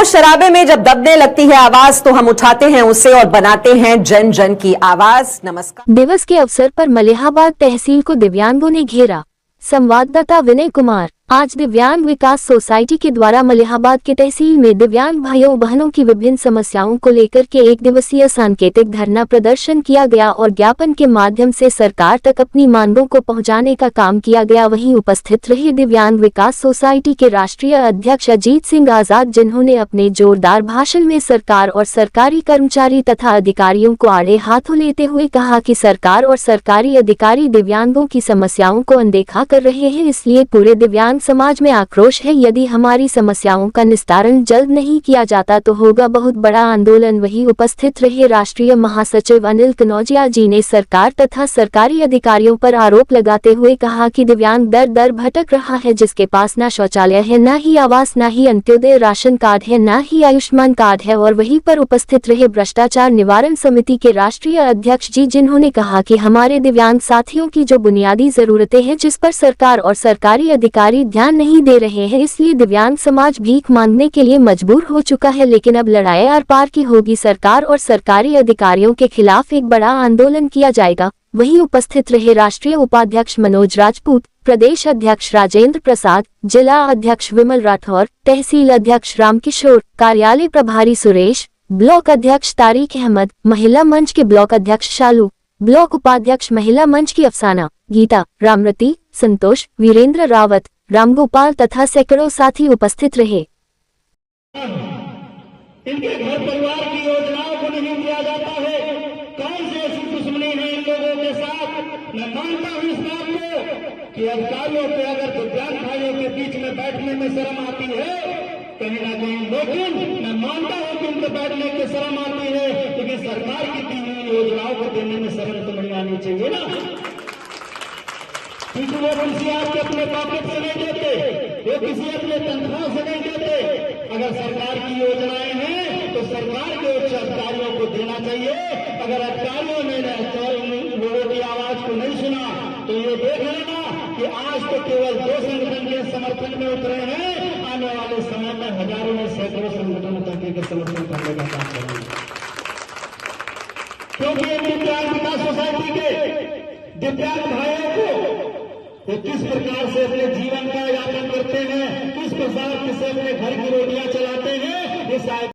शोर शराबे में जब दबने लगती है आवाज तो हम उठाते हैं उसे और बनाते हैं जन जन की आवाज। नमस्कार। दिवस के अवसर पर मलिहाबाद तहसील को दिव्यांगों ने घेरा। संवाददाता विनय कुमार। आज दिव्यांग विकास सोसाइटी के द्वारा मलिहाबाद के तहसील में दिव्यांग भाइयों बहनों की विभिन्न समस्याओं को लेकर के एक दिवसीय सांकेतिक धरना प्रदर्शन किया गया और ज्ञापन के माध्यम से सरकार तक अपनी मांगों को पहुंचाने का काम किया गया। वहीं उपस्थित रहे दिव्यांग विकास सोसाइटी के राष्ट्रीय अध्यक्ष अजीत सिंह आजाद, जिन्होंने अपने जोरदार भाषण में सरकार और सरकारी कर्मचारी तथा अधिकारियों को आड़े हाथों लेते हुए कहा कि सरकार और सरकारी अधिकारी दिव्यांगों की समस्याओं को अनदेखा कर रहे हैं, इसलिए पूरे दिव्यांग समाज में आक्रोश है। यदि हमारी समस्याओं का निस्तारण जल्द नहीं किया जाता तो होगा बहुत बड़ा आंदोलन। वहीं उपस्थित रहे राष्ट्रीय महासचिव अनिल कनौजिया जी ने सरकार तथा सरकारी अधिकारियों पर आरोप लगाते हुए कहा कि दिव्यांग दर दर भटक रहा है, जिसके पास न शौचालय है, न ही आवास, न ही अंत्योदय राशन कार्ड है, न ही आयुष्मान कार्ड है। और वहीं पर उपस्थित रहे भ्रष्टाचार निवारण समिति के राष्ट्रीय अध्यक्ष जी, जिन्होंने कहा कि हमारे दिव्यांग साथियों की जो बुनियादी जरूरतें हैं जिस पर सरकार और सरकारी अधिकारी ध्यान नहीं दे रहे हैं, इसलिए दिव्यांग समाज भीख मांगने के लिए मजबूर हो चुका है। लेकिन अब लड़ाई आर पार की होगी, सरकार और सरकारी अधिकारियों के खिलाफ एक बड़ा आंदोलन किया जाएगा। वहीं उपस्थित रहे राष्ट्रीय उपाध्यक्ष मनोज राजपूत, प्रदेश अध्यक्ष राजेंद्र प्रसाद, जिला अध्यक्ष विमल राठौर, तहसील अध्यक्ष रामकिशोर, कार्यालय प्रभारी सुरेश, ब्लॉक अध्यक्ष तारिक अहमद, महिला मंच के ब्लॉक अध्यक्ष शालू, ब्लॉक उपाध्यक्ष महिला मंच की अफसाना, गीता, रामरती, संतोष, वीरेंद्र रावत, रामगोपाल तथा सैकड़ों साथी उपस्थित रहे। इनके घर परिवार की योजनाओं को नहीं दिया जाता है। कौन सी ऐसी दुश्मनी है इन लोगों के साथ? मैं मानता हूं इस बात को कि अधिकारियों पे अगर दिव्यांग भाइयों के बीच में बैठने में शर्म आती है कहीं ना कहीं, लेकिन मैं मानता हूं कि उनके बैठने की शर्म आती है, लेकिन सरकार की दी हुई योजनाओं को देने में शर्म तो नहीं आनी चाहिए ना। क्योंकि वो किसी आपके अपने पॉकेट से नहीं देते, वो किसी अपने तनख्वाह से नहीं देते। अगर सरकार की योजनाएं हैं तो सरकार के उच्च अधिकारियों को देना चाहिए। अगर अधिकारियों ने लोगों की आवाज को नहीं सुना तो ये देख लेना कि आज तो केवल 2 संगठन के समर्थन में उतरे हैं, आने वाले समय में हजारों में सैकड़ों संगठनों तक के समर्थन करने का काम करेंगे। क्योंकि दिव्यांग विकास सोसाइटी के दिव्यांग भाइयों को वो किस प्रकार से अपने जीवन का यापन करते हैं, किस प्रकार से अपने घर की रोटियां चलाते हैं, ये